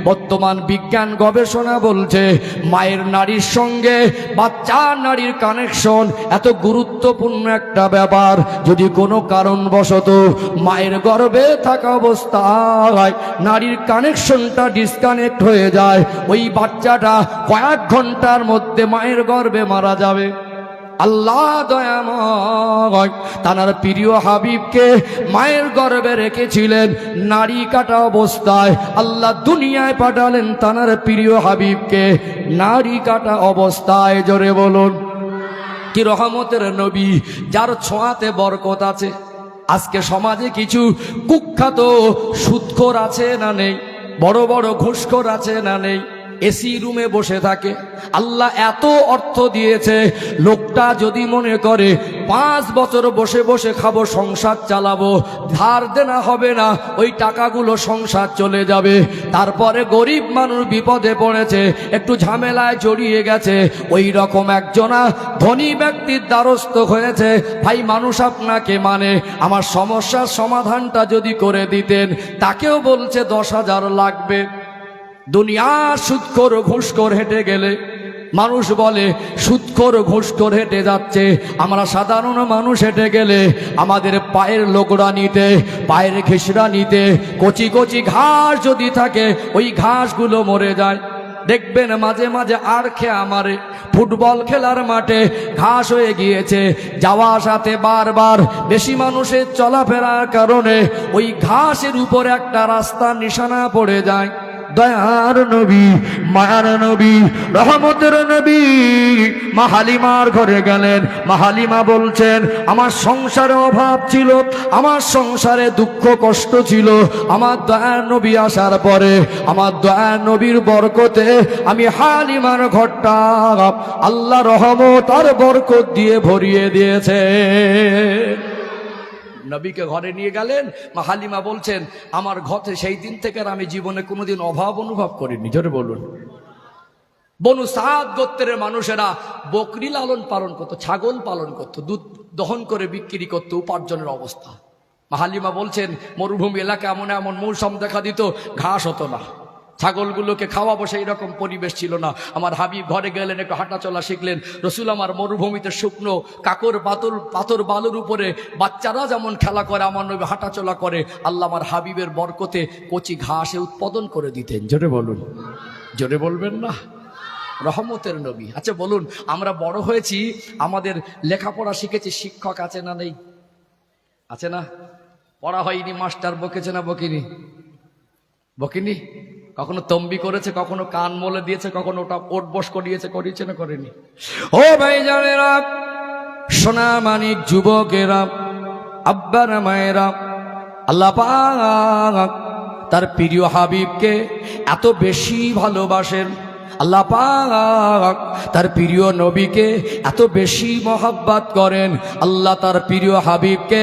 বর্তমান বিজ্ঞান গবেষণা বলছে মায়ের নারীর সঙ্গে বাচ্চার নারীর কানেকশন এত গুরুত্বপূর্ণ একটা ব্যাপার। যদি কোনো কারণবশত মায়ের গর্ভে থাকা অবস্থায় নারীর কানেকশনটা ডিসকানেক্ট হয়ে যায়, ওই বাচ্চাটা কয়েক ঘন্টার মধ্যে মায়ের গর্ভে মারা যাবে। আল্লাহ দয়াময় তার প্রিয় হাবিবকে মায়ের গর্ভে রেখেছিলেন নারী কাটা অবস্থায়। আল্লাহ দুনিয়ায় পাঠালেন তার প্রিয় হাবিবকে নারী কাটা অবস্থায়। জোরে বলুন কি রহমতের নবী, যার ছোঁয়াতে বরকত আছে। আজকে সমাজে কিছু কুখ্যাত সুদখোর আছে না নেই, বড় বড় ঘুষখোর আছে না নেই, এসি রুমে বসে থাকে। আল্লাহ এত অর্থ দিয়েছে, লোকটা যদি মনে করে 5 বছর বসে বসে খাবো, সংসার চালাবো, ধার দেনা হবে না, ওই টাকাগুলো সংসার চলে যাবে। তারপরে গরিব মানুষ বিপদে পড়েছে, একটু ঝামেলায় জড়িয়ে গেছে, ওই রকম একজনা ধনী ব্যক্তির দ্বারস্থ হয়েছে। ভাই, মানুষ আপনাকে মানে, আমার সমস্যার সমাধানটা যদি করে দিতেন, তাকেও বলছে 10,000 লাগবে। দুনিয়ার সুদখোর ঘুষখোর হেঁটে গেলে মানুষ বলে সুদখোর ঘুষখোর হেঁটে যাচ্ছে। আমরা সাধারণ মানুষ হেঁটে গেলে আমাদের পায়ের লোকড়া নিতে, পায়ের ঘেঁষড়া নিতে কচি কচি ঘাস যদি থাকে, ওই ঘাসগুলো মরে যায়। দেখবেন মাঝে মাঝে আর খেয়ে আমারে ফুটবল খেলার মাঠে ঘাস হয়ে গিয়েছে, যাওয়া আসাতে বারবার বেশি মানুষের চলাফেরার কারণে ওই ঘাসের উপরে একটা রাস্তার নিশানা পড়ে যায়। দয়ার নবী, মায়ার নবী, রহমতের নবী মা হালিমার ঘরে গেলেন। মা হালিমা বলছেন, আমার সংসারে অভাব ছিল, আমার সংসারে দুঃখ কষ্ট ছিল, আমার দয়ার নবী আসার পরে আমার দয়ার নবীর বরকতে আমি হালিমার ঘরটা আল্লাহ রহমত আর বরকত দিয়ে ভরিয়ে দিয়েছে। নবীকে ঘরে নিয়ে গেলেন। মা হালিমা বলছেন, আমার ঘরে সেই দিন থেকে আর আমি জীবনে কোনোদিন অভাব অনুভব করিনি। জোরে বলুন। বনু সাদ গোত্রের মানুষেরা বকরি লালন পালন করত, ছাগল পালন করত, দুধ দহন করে বিক্রি করত, উপার্জনের অবস্থা। মা হালিমা বলছেন, মরুভূমি এলাকা এমন এমন মৌসুম দেখা দিত, ঘাস হতো না, ছাগলগুলোকে খাওয়াবো সেই রকম পরিবেশ ছিল না। আমার হাবিব ঘরে গেলেন, একটু হাঁটা চলা শিখলেন। রসুল আমার মরুভূমিতে শুকনো কাকর পাথর বালুর উপরে বাচ্চারা যেমন খেলা করে, আমার নবী হাঁটা চলা করে। আল্লাহ আমার হাবিবের বরকতে কচি ঘাসে উৎপাদন করে দিতেন। জোরে বলুন, জোরে বলবেন না? রহমতের নবী। আচ্ছা বলুন, আমরা বড় হয়েছি, আমাদের লেখাপড়া শিখেছি, শিক্ষক আছে না নেই? আছে না? পড়া হয়নি, মাস্টার বকেছে না বকিনি? বকিনি? কখনো তম্বি করেছে, কখনো কান মলে দিয়েছে, কখনো ওটা ওট বস করিয়েছে, করিয়েছে না করেনি? ও ভাই জানেরা, সোনা মানিক যুবকেরা, আব্বারা মায়েরা, আল্লাহ পাক তার প্রিয় হাবিবকে এত বেশি ভালোবাসেন। আল্লাহ পাক তার প্রিয় নবীকে এত বেশি মহব্বত করেন। আল্লাহ তার প্রিয় হাবিবকে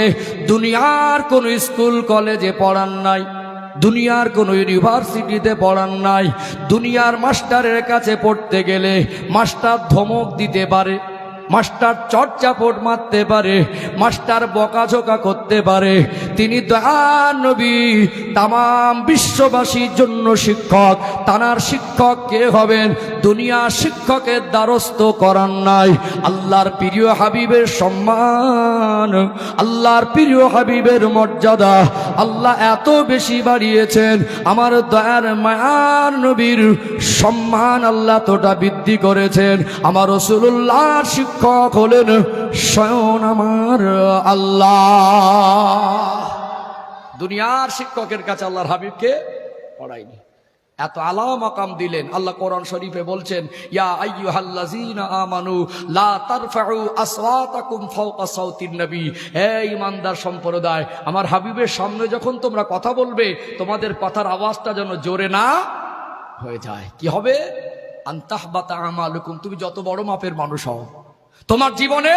দুনিয়ার কোন স্কুল কলেজে পড়ান নাই, দুনিয়ার কোন ইউনিভার্সিটিতে পড়ান নাই। দুনিয়ার মাস্টারের কাছে পড়তে গেলে মাস্টার ধমক দিতে পারে, মাস্টার চটচাপট মারতে পারে, মাস্টার বকাঝোকা করতে পারে। তিনি দয়ার নবী তামাম বিশ্ববাসীর জন্য শিক্ষক। তানার শিক্ষক কে হবেন? দুনিয়ার শিক্ষকের দ্বারস্থ করার নাই। আল্লাহর প্রিয় হাবিবের সম্মান, আল্লাহর প্রিয় হাবিবের মর্যাদা আল্লাহ এত বেশি বাড়িয়েছেন। আমার দয়ার মায়ার নবীর সম্মান আল্লাহ তোটা বৃদ্ধি করেছেন। আমার রাসূলুল্লাহর শিক্ষক হলেন স্বয়ং আমার আল্লাহ। দুনিয়ার শিক্ষকের কাছে আল্লাহর হাবিবকে পড়ায়নি, এত আলা মাকাম দিলেন। আল্লাহ কোরআন শরীফে বলছেন, ইয়া আইয়ুহাল্লাযীনা আমানু লা তারফাউ আসওয়াতাকুম ফাওকা সাওতিন নবী। হে ঈমানদার সম্প্রদায়, আমার হাবিবের সামনে যখন তোমরা কথা বলবে, তোমাদের কথার আওয়াজটা যেন জোরে না হয়ে যায়। কি হবে? আনতাহবাতা আমালুকুম। তুমি যত বড় মাপের মানুষ হও, তোমার জীবনে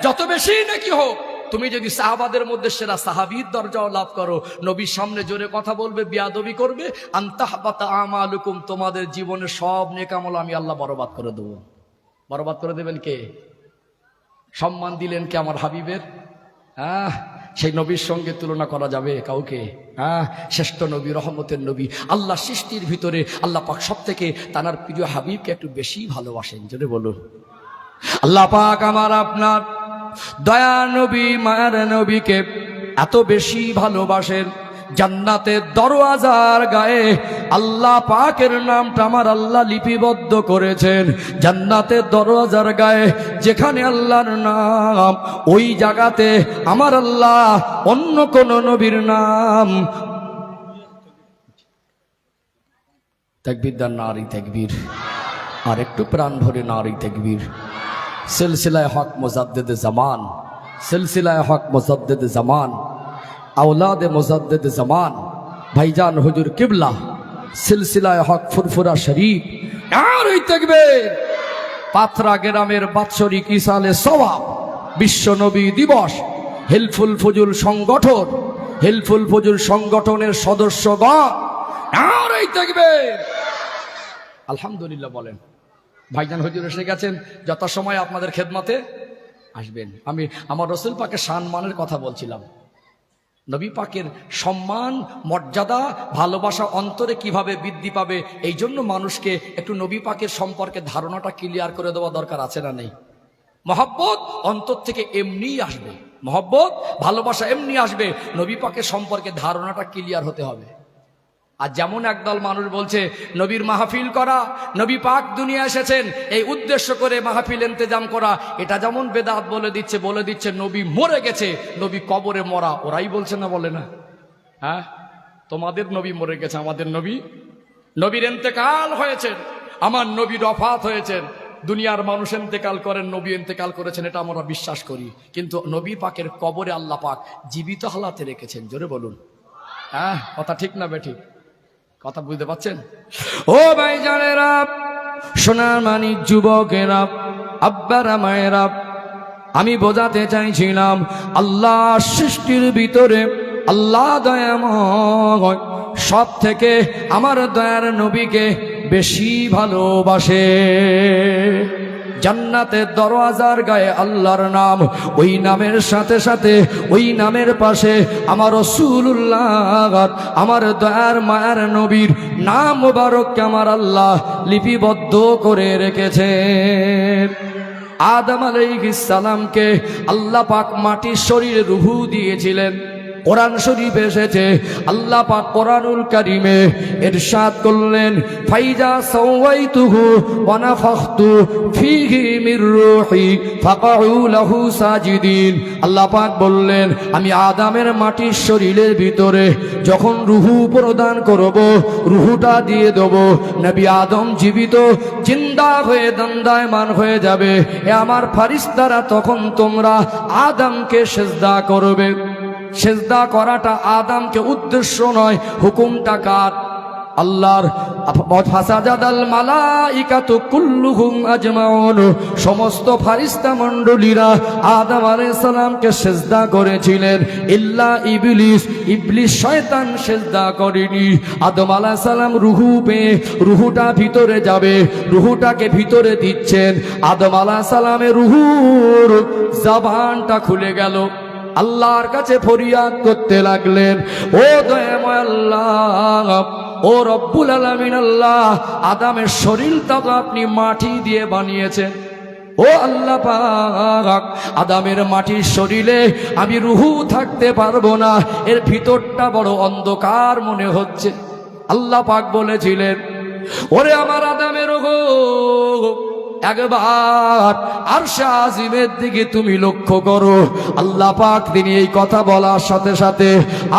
যত বেশি নেকি হোক, তুমি যদি সাহাবাদের মধ্যে সেরা সাহাবীর দরজাও লাভ করো, নবীর সামনে জোরে কথা বলবে, বিয়াদবি করবে, আনতাহবাতা আমালুকুম, তোমাদের জীবনের সব নেক আমল আমি আল্লাহ বরবাদ করে দেবো। বরবাদ করে দেবেন কে? সম্মান দিলেন কে? আমার হাবিবের। সেই নবীর সঙ্গে তুলনা করা যাবে কাউকে? হ্যাঁ, শ্রেষ্ঠ নবী, রহমতের নবী, আল্লাহ সৃষ্টির ভিতরে আল্লাহ পাক সব থেকে তার প্রিয় হাবিবকে একটু বেশি ভালোবাসেন, জোরে বলুন। আল্লাহ পাক আমার আপনার দয়া নবী, মায়ের নবীকে এত বেশি ভালোবাসেন, জান্নাতের দরওয়াজার গায়ে আল্লাহ পাকের নামটা আমার আল্লাহ লিপিবদ্ধ করেছেন। জান্নাতের দরওয়াজার গায়ে যেখানে আল্লাহর নাম, ওই জায়গাতে আমার আল্লাহ অন্য কোন নবীর নাম। তাকবীর দান, নারী তাকবীর, আর একটু প্রাণ ভরে নারী তাকবীর। সিলসিলায়ে হক মুজাদ্দিদে জামান, সিলসিলায়ে হক মুজাদ্দিদে জামান, আওলাদে মুজাদ্দিদে জামান ভাইজান হুজুর কিবলা, সিলসিলায়ে হক ফুরফুরা শরীফ, আর ওই তাকবীর। পাথরা গ্রামের বাৎসরিক ইসালে সওয়াব বিশ্ব নবী দিবস, হেলফুল ফজুল সংগঠন, হেলফুল ফজুল সংগঠনের সদস্যগণ, আর ওই তাকবীর। আলহামদুলিল্লাহ বলেন। ভাইজান হুজুর এসে গেছেন, যথাসময় আপনাদের খেদমতে আসবেন। আমি আমার রসুল পাকের সম্মানের কথা বলছিলাম। নবী পাকের সম্মান, মর্যাদা, ভালোবাসা অন্তরে কিভাবে বৃদ্ধি পাবে, এই জন্য মানুষকে একটু নবী পাকের সম্পর্কে ধারণাটা ক্লিয়ার করে দেওয়া দরকার আছে না নেই? মহব্বত অন্তর থেকে এমনিই আসবে, মহব্বত ভালোবাসা এমনি আসবে, নবী পাকের সম্পর্কে ধারণাটা ক্লিয়ার হতে হবে। আর যেমন একদল মানুষ বলছে নবীর মাহফিল করা, নবী পাক দুনিয়া এসেছেন এই উদ্দেশ্য করে মাহফিল ইন্তেজাম করা, এটা যেমন বেদাত বলে দিচ্ছে নবী মরে গেছে, নবী কবরে মরা। ওরাই বলছে না, বলে না? হ্যাঁ, তোমাদের নবী মরে গেছে, আমাদের নবীর ইন্তেকাল হয়েছেন, আমার নবী রফাত হয়েছেন। দুনিয়ার মানুষ ইন্তেকাল করেন, নবী ইন্তেকাল করেছেন, এটা আমরা বিশ্বাস করি। কিন্তু নবী পাকের কবরে আল্লাহ পাক জীবিত হালাতে রেখেছেন, জোরে বলুন। হ্যাঁ, কথা ঠিক না বেঠিক? কথা বুঝতে পাচ্ছেন? ও ভাই জানেরা, সোনার মানিক যুবকেরা, আব্বারা, মায়েরা, আমি বোঝাতে চাইছিলাম আল্লাহ সৃষ্টির ভিতরে আল্লাহ দয়াময়, সব থেকে আমার দয়ার নবীকে বেশি ভালোবাসে। জান্নাতের দরওয়াজার গায়ে আল্লাহর নাম, ওই নামের সাথে সাথে ওই নামের পাশে আমার রাসূলুল্লাহ, আমার দয়ার মায়ার নবীর নাম মোবারককে আমার আল্লাহ লিপিবদ্ধ করে রেখেছেন। আদম আলাইহিস সালামকে আল্লাহ পাক মাটির শরীরে রূহ দিয়েছিলেন। কোরআন শরীফ এসেছে, আল্লাহ পাক কোরআনুল কারীমে ইরশাদ করলেন, ফাইজা সাওয়াইতুহু ওয়া নাফাখতু ফীহি মির রূহি ফাকাউ লাহু সাজিদিন। আল্লাহ পাক বললেন, আমি আদমের মাটির শরীরের ভিতরে যখন রূহ প্রদান করব, রূহটা দিয়ে দেব, নবী আদম জীবিত জিন্দা হয়ে দণ্ডায়মান হয়ে যাবে। এ আমার ফারিস্তারা, তখন তোমরা আদমকে সিজদা করবে। সেজদা করাটা আদমকে উদ্দেশ্য নয়, হুকুমটা কার? আল্লাহর। ফাসাজাদাল মালাইকাতু কুল্লুহুম আজমাউন, সমস্ত ফারিস্তা মণ্ডলীরা আদম আলাইহিস সালামকে সিজদা করেছিলেন, ইল্লা ইবলিস, ইবলিস শয়তান সিজদা করেনি। আদম আলাইহিস সালাম রূহু পেয়ে রূহুটা ভিতরে যাবে, রূহুটাকে ভিতরে দিচ্ছেন, আদম আলাইহিস সালামের রূহুর জবানটা খুলে গেল, আল্লাহর কাছে ফরিয়াদ করতে লাগলেন, ও দয়াময় আল্লাহ, ও রব্বুল আলামিন আল্লাহ, আদমের শরীরটা তো আপনি মাটি দিয়ে বানিয়েছেন, ও আল্লাহ পাক, আদমের মাটির শরীরে আমি রূহু থাকতে পারবো না, এর ভিতরটা বড় অন্ধকার মনে হচ্ছে। আল্লাহ পাক বলেছিলেন, ওরে আমার আদমের রূহু, একবার আরশে আজিমের দিকে তুমি লক্ষ্য করো। আল্লাহ পাক তিনি এই কথা বলার সাথে সাথে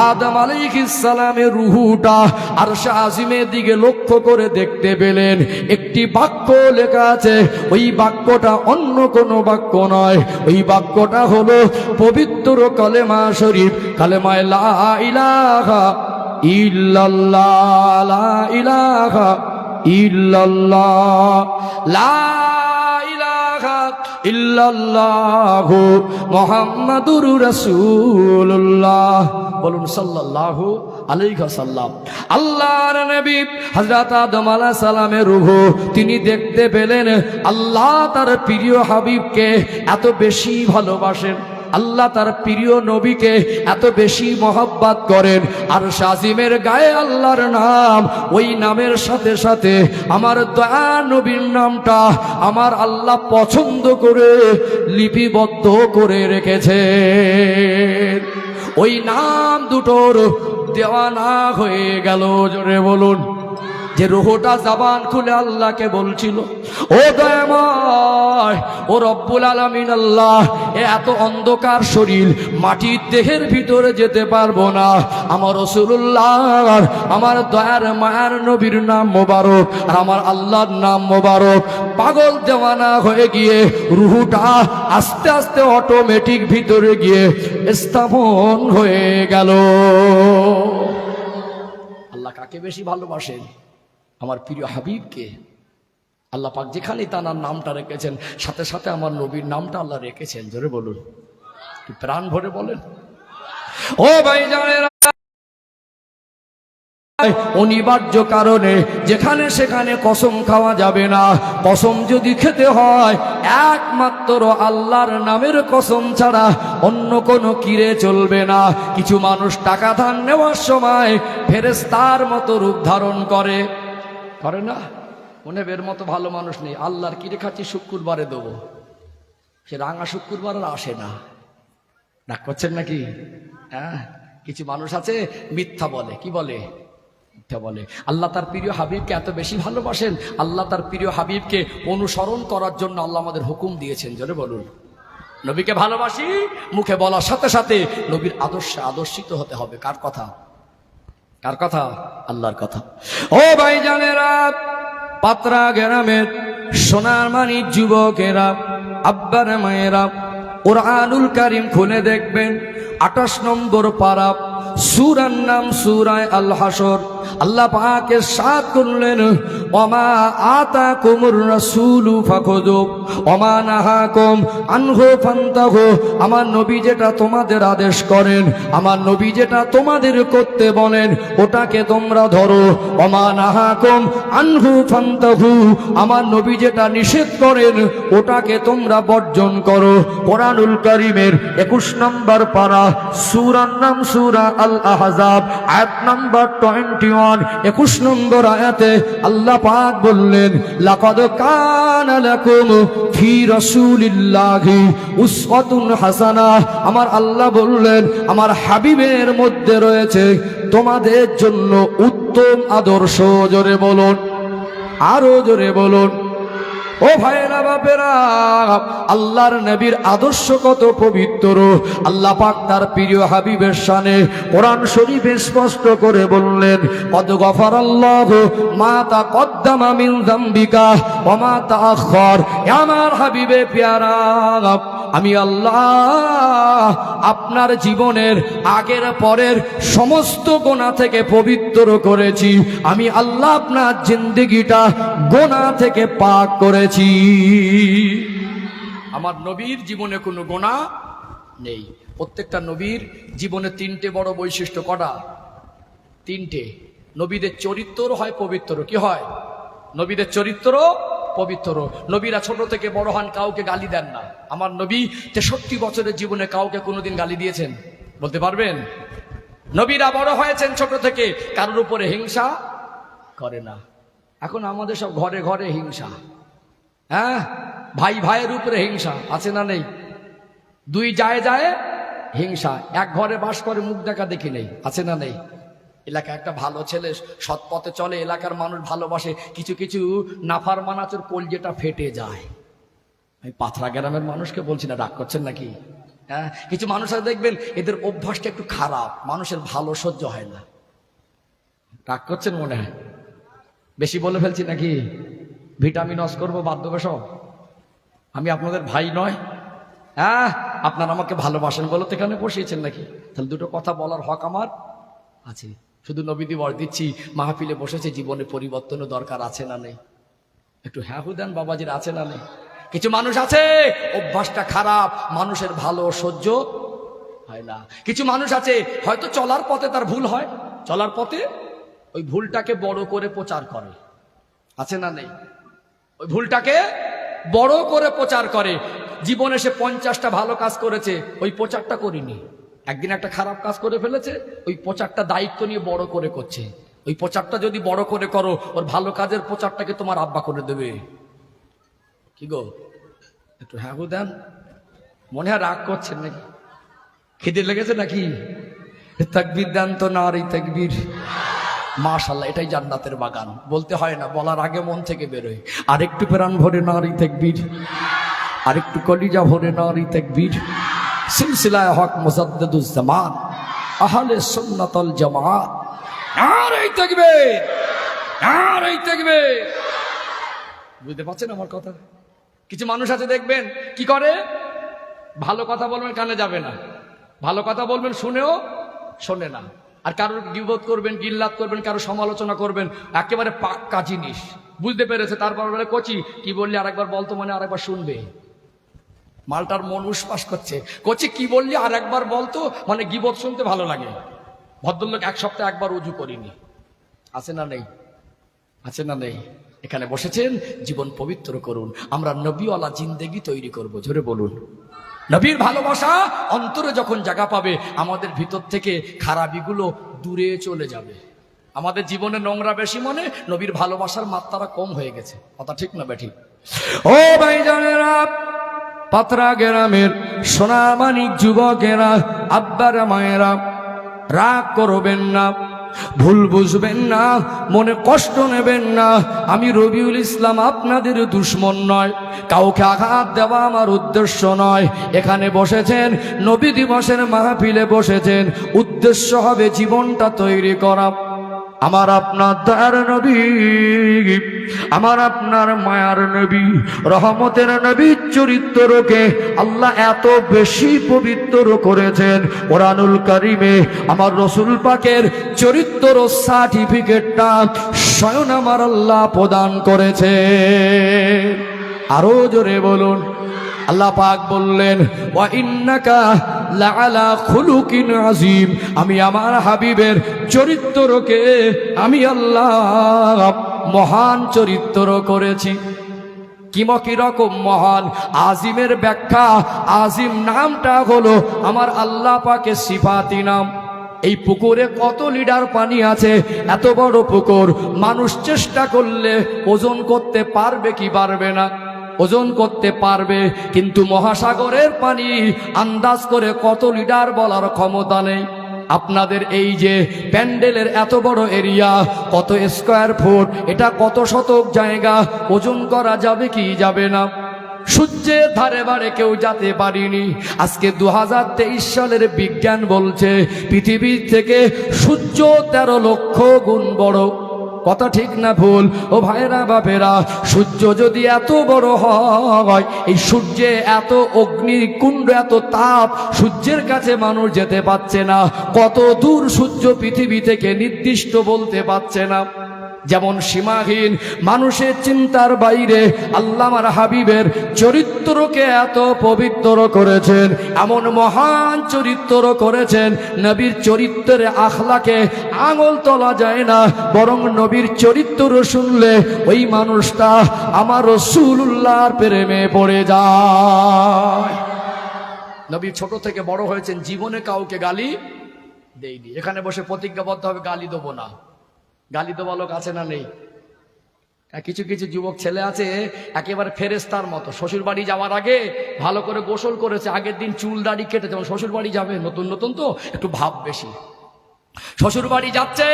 আদম আলাইহিস সালামের রূহটা আরশে আজিমের দিকে লক্ষ্য করে দেখতে পেলেন। একটি বাক্য লেখা আছে, ওই বাক্যটা অন্য কোনো বাক্য নয়, ওই বাক্যটা হলো পবিত্র কালেমা শরীফ, কালেমায়ে লা ইলাহা ইল্লাল্লাহ, লা ইলাহা ইল্লাল্লাহ, লা ইলাহা ইল্লাল্লাহু মুহাম্মাদুর রাসূলুল্লাহ। বলুন সাল্লাল্লাহু আলাইহি ওয়াসাল্লাম। আল্লাহর নবী হযরত আদম আলাইহিস সালামের রূহ তিনি দেখতে পেলেন আল্লাহ তার প্রিয় হাবিবকে এত বেশি ভালোবাসেন। আল্লাহ তার প্রিয় নবীকে এত বেশি মহব্বত করেন, আর শাজিমের গায়ে আল্লাহর নাম, ওই নামের সাথে সাথে আমার দয়া নবীর নামটা আমার আল্লাহ পছন্দ করে লিপিবদ্ধ করে রেখেছে। ওই নাম দুটোর দেওয়ানা হয়ে গেল। জোরে বলুন, যে রুহটা জবান খুলে আল্লাহকে বলছিল, ও দয়াময়, ও রব্বুল আলামিন আল্লাহ, এত অন্ধকার শরীর মাটির দেহের ভিতরে যেতে পারবো না, আমার রাসূলুল্লাহ, আমার দয়ার মায়ার নবীর নাম মোবারক আর আমার আল্লাহর নাম মোবারক পাগল দেওয়ানা হয়ে গিয়ে রুহটা আস্তে আস্তে অটোমেটিক ভিতরে গিয়ে স্থাপন হয়ে গেল। আল্লাহ কাকে বেশি ভালোবাসেন? আমার প্রিয় হাবিবকে। আল্লাহ পাক যেখানেই তার নামটা রেখেছেন, সাথে সাথে আমার নবীর নামটা আল্লাহ রেখেছেন। জোরে বলুন, প্রাণ ভরে বলেন। ও ভাই জানেরা, অনিবার্য কারণে যেখানে সেখানে কসম খাওয়া যাবে না। কসম যদি খেতে হয় একমাত্র আল্লাহর নামের কসম ছাড়া অন্য কোনো কিরে চলবে না। কিছু মানুষ টাকা ধার নেওয়ার সময় ফেরেশতার মতো রূপ ধারণ করে না, মনে বের মতো ভালো মানুষ নেই, আল্লাহর কিরে খাচ্ছি শুক্রবারে দেবো, সে রাঙা শুক্রবার আর আসে না। ডাক করছেন নাকি? হ্যাঁ, কিছু মানুষ আছে মিথ্যা বলে। কি বলে? মিথ্যা বলে। আল্লাহ তার প্রিয় হাবিবকে এত বেশি ভালোবাসেন, আল্লাহ তার প্রিয় হাবিবকে অনুসরণ করার জন্য আল্লাহ আমাদের হুকুম দিয়েছেন। জোরে বলুন, নবীকে ভালোবাসি মুখে বলার সাথে সাথে নবীর আদর্শে আদর্শিত হতে হবে। কার কথা? কার কথা? আল্লাহর কথা। ও ভাই জানেরা, পাত্রা গ্রামের সোনার মানি যুবকেরা, আব্বার মায়েরা, কুরআনুল কারীম খুলে দেখবেন 28 নম্বর পারা, সূরার নাম সূরায়ে আল হাসর। আল্লাহ পাক ইরশাদ করলেন, ওমা আতাকুমুর রাসূলু ফাখুযু ওমা নাহাকুম আনহু ফান্তাহু। আমার নবী যেটা তোমাদের আদেশ করেন, আমার নবী যেটা তোমাদের করতে বলেন, ওটাকে তোমরা ধরো। ওমা নাহাকুম আনহু ফান্তাহু, আমার নবী যেটা নিষেধ করেন ওটাকে তোমরা বর্জন করো। কোরআনুল কারীমের 21 নম্বর পারা, সূরার নাম সূরা আল আহজাব, আয়াত নাম্বার 21। 21 নম্বর আয়াতে আল্লাহ পাক বললেন, লাকাদ কানা লাকুম ফি রাসূলিল্লাহি উসওয়াতুন হাসানাহ। আমার আল্লাহ বললেন, আমার হাবিবের মধ্যে রয়েছে তোমাদের জন্য উত্তম আদর্শ। জোরে বলুন, আরো জোরে বলুন। ও ভাইরা বাপেরা, আল্লাহর নবীর আদর্শ কত পবিত্র। আল্লাহ পাক তার প্রিয় হাবিবের শানে কোরআন শরীফে স্পষ্ট করে বললেন, কদ গফারাল্লাহু মা তাকদ্দামা মিন যামবিকা ওয়া মা তাআখার। আমার হাবিবে প্যারা, আমি আল্লাহ আপনার জীবনের আগের পরের সমস্ত গোনা থেকে পবিত্র করেছি। আমি আল্লাহ আপনার জিন্দেগিটা গোনা থেকে পাক করেছি। আমার নবীর জীবনে কোনো গোনা নেই। প্রত্যেকটা নবীর জীবনে 3টে বড় বৈশিষ্ট্য। কটা? 3টে। নবীদের চরিত্র হয় পবিত্র। কি হয়? নবীদের চরিত্র পবিত্র। নবীরা ছোট থেকে বড় হন, কাউকে গালি দেন না। আমার নবী 63 বছরের জীবনে কাউকে কোনোদিন গালি দিয়েছেন? বলতে পারবেন? নবীরা বড় হয়েছেন ছোট থেকে, কারোর উপরে হিংসা করে না। এখন আমাদের সব ঘরে ঘরে হিংসা। হ্যাঁ, ভাই ভাইয়ের উপরে হিংসা আছে না নেই? দুই যায় যায় হিংসা। এক ঘরে বাস করে, মুখ দেখা দেখি নেই, আছে না নেই? এলাকায় একটা ভালো ছেলে সৎ পথে চলে, এলাকার মানুষ ভালোবাসে, কিছু কিছু নাফরমানাচোর কলজেটা ফেটে যায়। আমি পাথরা গ্রামের মানুষকে বলছি না, রাগ করছেন নাকি? হ্যাঁ, কিছু মানুষ আছে দেখবেন এদের অভ্যাসটা একটু খারাপ, মানুষের ভালো সহ্য হয় না। রাগ করছেন মনে হয়? বেশি বলে ফেলছি নাকি? ভিটামিন অস করবো বাধ্য সব? আমি আপনাদের ভাই নয়? হ্যাঁ, আপনারা আমাকে ভালোবাসেন বলে তো এখানে বসিয়েছেন নাকি? তাহলে দুটো কথা বলার হক আমার আছে। শুধু নবী দিবস দিচ্ছি, মাহফিলে বসেছে, জীবনে পরিবর্তনের দরকার আছে না নেই? একটু হ্যাঁ হুদান বাবাজির, আছে না নেই? কিছু মানুষ আছে অভ্যাসটা খারাপ, মানুষের ভালো সহ্য হয় না। কিছু মানুষ আছে হয়তো চলার পথে তার ভুল হয়, চলার পথে ওই ভুলটাকে বড় করে প্রচার করে, আছে না নেই? ওই ভুলটাকে বড় করে প্রচার করে। জীবনে সে 50টা ভালো কাজ করেছে, ওই 4টা করিনি। একদিন একটা খারাপ কাজ করে ফেলেছে, ওই 4টা দায়িত্ব নিয়ে বড় করে করছে। ওই 4টা যদি বড় করে করো, ওর ভালো কাজের 4টাকে তোমার আব্বা করে দেবে। কি গো, একটু হ্যাঁ গো দেন, মনে হয় রাগ করছেন নাকি? খিদে লেগেছে নাকি? তাকবীর দেন তো, নারী তাকবীর। মাশাআল্লাহ, এটাই জান্নাতের বাগান। বলতে হয় না, বলার আগে মন থেকে বেরোয়। আরেকটু প্রাণ ভরে নারী তাকবীর, আরেকটু কলিজা ভরে নারী তাকবীর। সিলসিলায়ে হক মুজাদ্দিদুজ জামান আহলে সুন্নাত ওয়াল জামাত, নারী তাকবীর, নারী তাকবীর। বুঝতে পারছেন আমার কথা? কিছু মানুষ আছে দেখবেন কি করে, ভালো কথা বলবেন কানে যাবে না, ভালো কথা বলবেন শুনেও শোনে না। আর কারোর গীবত করবেন, গিল্লাত করবেন, কারো সমালোচনা করবেন, একেবারে পাক্কা জিনিস। বুঝতে পেরেছে, তারপর বলে কচি কি বললি আরেকবার বলতো, মানে আরেকবার শুনবে। মালটার মন উসপাস করছে, কচি কি বললি আর একবার বলতো, মানে গীবত শুনতে ভালো লাগে। ভদ্রলোক 1 সপ্তাহে একবার উজু করিনি, আছে না নেই? আছে না নেই? এখানে বসেছেন, জীবন পবিত্র করুন। আমরা নবীওয়ালা জিন্দেগি তৈরি করব, জোরে বলুন। নবীর ভালোবাসা অন্তরে যখন জায়গা পাবে, আমাদের ভিতর থেকে খারাপিগুলো দূরে চলে যাবে। আমাদের জীবনে নোংরা বেশি, মনে নবীর ভালোবাসার মাত্রা কম হয়ে গেছে। কথা ঠিক না বেঠিক? ও ভাইজানেরা, পাতরা গ্রামের সোনামানিক যুবকেরা, আব্বারা মায়েরা, রাগ করবেন না, ভুল বুঝবেন না, মনে কষ্ট নেবেন না। আমি রবিউল ইসলাম আপনাদের দুশমন নয়, কাউকে আঘাত দেওয়া আমার উদ্দেশ্য নয়। এখানে বসেছেন, নবী দিবসের মাহফিলে বসেছেন, উদ্দেশ্য হবে জীবনটা তৈরি করা। আমার আপনার দয়ার নবী, আমার আপনার মায়ার নবী, রহমতের নবীর চরিত্রকে আল্লাহ এত বেশি পবিত্র করেছেন। কোরআনুল কারিমে আমার রসুল পাকের চরিত্র সার্টিফিকেটটা স্বয়ং আমার আল্লাহ প্রদান করেছে। আরো জোরে বলুন। আল্লাহ পাক বললেন, ওয়া ইন্নাকা লাআলা খুলুকিন আযীম। আমি আমার হাবিবের চরিত্রকে আমি আল্লাহ মহান চরিত্র করেছি। কি রকম মহান? আজিমের ব্যাখ্যা, আজিম নামটা হলো আমার আল্লাহ পাকের সিফাতি নাম। এই পুকুরে কত লিটার পানি আছে? এত বড় পুকুর, মানুষ চেষ্টা করলে ওজন করতে পারবে কি পারবে না? ওজন করতে পারবে, কিন্তু মহাসাগরের পানি আন্দাজ করে কত লিটার বলার ক্ষমতা নেই। আপনাদের এই যে প্যান্ডেলের এত বড় এরিয়া, কত স্কয়ার ফুট, এটা কত শতক জায়গা, ওজন করা যাবে কি যাবে না? সূর্যের ধারে বারে কেউ যেতে পারিনি। আজকে 2023 সালের বিজ্ঞান বলছে পৃথিবীর থেকে সূর্য 13 লক্ষ গুণ বড়। কথা ঠিক না ভুল? ও ভাইরা বাপেরা, সূর্য যদি এত বড় হয়, এই সূর্যে এত অগ্নিকুণ্ড, এত তাপ, সূর্যের কাছে মানুষ যেতে পারছে না। কত দূর সূর্য পৃথিবী থেকে নির্দিষ্ট বলতে পারছে না। যেমন সীমাহীন, মানুষের চিন্তার বাইরে আল্লাহ আমার হাবিবের চরিত্রকে এত পবিত্র করেছেন, এমন মহান চরিত্র করেছেন। নবীর চরিত্রের আখলাকে আঙুল তোলা যায় না, বরং নবীর চরিত্র শুনলে ওই মানুষটা আমার রাসূলুল্লাহর প্রেমে পড়ে যায়। নবী ছোট থেকে বড় হয়েছেন, জীবনে কাউকে গালি দেয়নি। এখানে বসে প্রতিজ্ঞাবদ্ধ হবে, গালি দেবো না। গালি দেওয়া লোক আছে না নেই? কিছু কিছু যুবক ছেলে আছে একেবারে ফেরেস্তার মতো, শ্বশুর বাড়ি যাওয়ার আগে ভালো করে গোসল করেছে, আগের দিন চুল দাড়ি কেটে, যেমন শ্বশুর বাড়ি যাবে, নতুন নতুন তো একটু ভাব বেশি। শ্বশুর বাড়ি যাচ্ছে,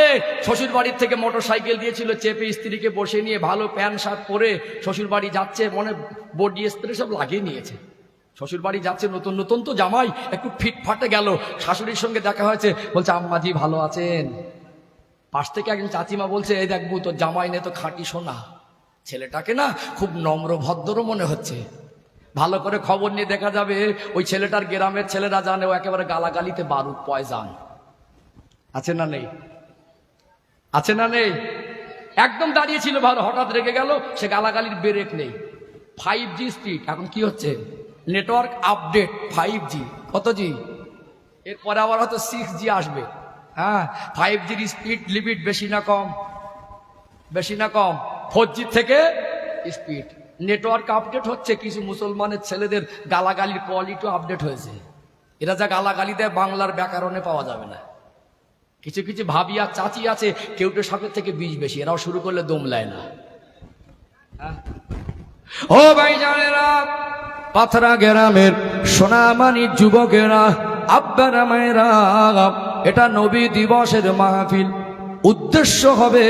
শ্বশুর বাড়ির থেকে মোটর সাইকেল দিয়েছিল, চেপে স্ত্রীকে বসে নিয়ে ভালো প্যান্ট শার্ট পরে শ্বশুর বাড়ি যাচ্ছে, মনে বডি স্প্রে সব লাগিয়ে নিয়েছে। শ্বশুর বাড়ি যাচ্ছে, নতুন নতুন তো জামাই একটু ফিটফাটে গেল, শাশুড়ির সঙ্গে দেখা হয়েছে, বলছে আম্মাজি ভালো আছেন? পাশ থেকে একজন চাচিমা বলছে, এই দেখবো তো জামাই নে তো খাঁটি সোনা, ছেলেটাকে না খুব নম্র ভদ্র মনে হচ্ছে। ভালো করে খবর নিয়ে দেখা যাবে ওই ছেলেটার গ্রামের ছেলেরা জানে ও একেবারে গালাগালিতে বারুদ পয়জান। আছে না নেই? আছে না নেই? একদম দাঁড়িয়ে ছিল ভালো, হঠাৎ রেগে গেল, সে গালাগালির ব্রেক নেই। 5G স্পিড, এখন কি হচ্ছে? নেটওয়ার্ক আপডেট 5G, কত জি? এরপরে আবার হয়তো 6G আসবে। হ্যাঁ, 5Gর স্পিড লিমিট বেশি না কম? বেশি না কম? 4G থেকে স্পিড নেটওয়ার্ক আপডেট হচ্ছে, কিছু মুসলমানের ছেলেদের গালাগালির কোয়ালিটি আপডেট হয়েছে। এরা যা গালাগালি দেয় বাংলার ব্যাকরণে পাওয়া যাবে না। কিছু কিছু ভাবি আর চাচি আছে, কেউটের সাপের থেকে বীজ বেশি, এরাও শুরু করলে দম লায় না। ও ভাই জানেরা, পাথরা গ্রামের সোনামানি যুবকেরা, আব্বারা মায়েরা, এটা নবী দিবসের মাহফিল। উদ্দেশ্য হবে